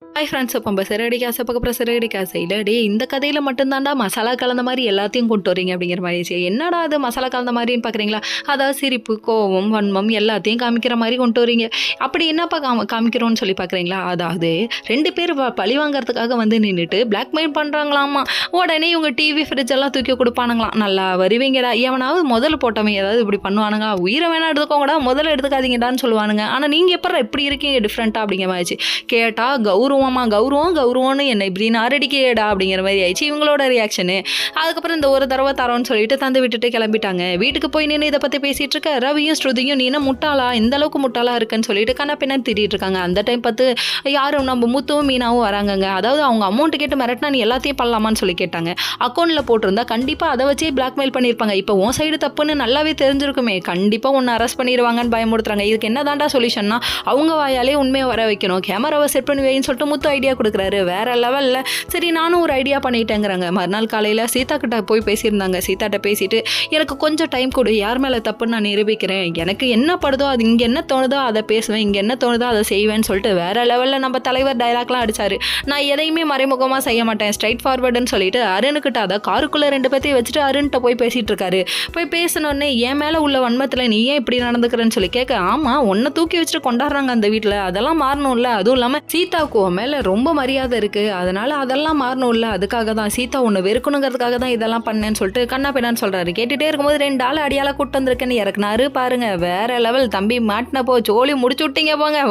Hi friends, இப்போ சிறகடி காசை பார்க்க போகிற சிறகடி காசையில் இந்த கதையில் மட்டும்தான்டா மசாலா கலந்த மாதிரி எல்லாத்தையும் கொண்டு வரீங்க அப்படிங்கிற மாதிரி ஆயிடுச்சு. என்னடா அது மசாலா கலந்த மாதிரின்னு பார்க்குறீங்களா? அதாவது சிரிப்பு, கோவம், வன்மம் எல்லாத்தையும் காமிக்கிற மாதிரி கொண்டு வரீங்க. அப்படி என்னப்பா காமிக்கிறோன்னு சொல்லி பார்க்குறீங்களா? அதாவது 2 பேர் பழி வாங்குறதுக்காக வந்து நின்றுட்டு பிளாக்மெயில் பண்ணுறாங்களாமா. உடனே இவங்க டிவி ஃப்ரிட்ஜ் எல்லாம் தூக்கி கொடுப்பானுங்களாம். நல்லா வருவீங்கடா, எவனாவது முதல்ல போட்டவன் ஏதாவது இப்படி பண்ணுவானுங்க, உயிரை வேணா எடுத்துக்கோங்கடா, முதல்ல எடுத்துக்காதீங்கடான்னு சொல்லுவானுங்க. ஆனால் நீங்கள் எப்போ இப்படி இருக்கீங்க டிஃப்ரெண்ட்டாக அப்படிங்கிற மாதிரி ஆயிடுச்சு. கேட்டால் கௌரவம்னு என்ன இப்படி நாரடிக்கேடா அப்படிங்கிற மாதிரி ஆயிடுச்சு இவங்களோட ரியாக்ஷனு. அதுக்கப்புறம் இந்த ஒரு தடவை தரோன்னு சொல்லிட்டு தந்து விட்டுட்டு கிளம்பிட்டாங்க. வீட்டுக்கு போய் நின்று இதை பற்றி பேசிகிட்டு இருக்க ரவியும் ஸ்ருதியும், நீ என்ன முட்டாளா, இந்த அளவுக்கு முட்டாளா இருக்குன்னு சொல்லிட்டு கண்ணா பின்னாடி திட்டிகிட்டு இருக்காங்க. அந்த டைம் பார்த்து யாரும் நம்ம முத்துவும் மீனாவும் வராங்கங்க. அதாவது அவங்க அமௌண்ட் கேட்டு மிரட்டினா நீ எல்லாத்தையும் பண்ணலாமான்னு சொல்லி கேட்டாங்க. அக்கௌண்ட்டில் போட்டிருந்தா கண்டிப்பாக அதை வச்சே பிளாக்மெயில் பண்ணியிருப்பாங்க. இப்போ உன் சைடு தப்புன்னு நல்லாவே தெரிஞ்சிருக்குமே, கண்டிப்பாக உன்னை அரெஸ்ட் பண்ணிடுவாங்கன்னு பயமுறுத்துறாங்க. இதுக்கு என்ன தாண்டா சொல்யூஷன்னா அவங்க வாயாலே உண்மையை வர வைக்கணும், கேமராவை செட் பண்ணி வைன்னு சொல்லிட்டு முத்து ஐடியா கொடுக்குறாரு. வேற லெவலில். சரி நானும் ஒரு ஐடியா பண்ணிட்டேங்கிறாங்க. மறுநாள் காலையில் சீதா கிட்ட போய் பேசியிருந்தாங்க. சீதாட்ட பேசிட்டு எனக்கு கொஞ்சம் டைம் கொடு, யார் மேலே தப்புன்னு நான் நிரூபிக்கிறேன், எனக்கு என்ன படுதோ அது இங்கே என்ன தோணுதோ அதை பேசுவேன், இங்கே என்ன தோணுதோ அதை செய்வேன்னு சொல்லிட்டு வேற லெவலில் நம்ம தலைவர் டைலாக்லாம் அடிச்சாரு. நான் எதையுமே மறைமுகமாக செய்ய மாட்டேன், ஸ்ட்ரைட் ஃபார்வர்டுன்னு சொல்லிட்டு அருணுக்கிட்ட அதை காருக்குள்ளே 2 பேர்த்தையும் வச்சுட்டு அருண்கிட்ட போய் பேசிட்டு இருக்காரு. போய் பேசினோடனே என் மேலே உள்ள வன்மத்தில் நீ ஏன் இப்படி நடந்துக்கிறேன்னு சொல்லி கேட்க, ஆமாம் உன்னை தூக்கி வச்சுட்டு கொண்டாடுறாங்க அந்த வீட்டில், அதெல்லாம் மாறணும்ல. அதுவும் இல்லாமல் சீதாவுக்கு மேலே ரொம்ப மரியாதை இருக்குது, அதனால் அதெல்லாம் மாறணும்ல, அதுக்காக தான் சீதா ஒன்று வெறுக்கணுங்கிறதுக்காக தான் இதெல்லாம் பண்ணேன்னு சொல்லிட்டு கண்ணா பின்னான்னு சொல்கிறாரு. கேட்டுகிட்டே இருக்கும்போது 2 ஆள் அடியால் கூட்டு வந்திருக்கேன்னு இறக்குனாரு பாருங்க. வேற லெவல். தம்பி மாட்டினப்போ ஜோலி முடிச்சு விட்டீங்க போங்க.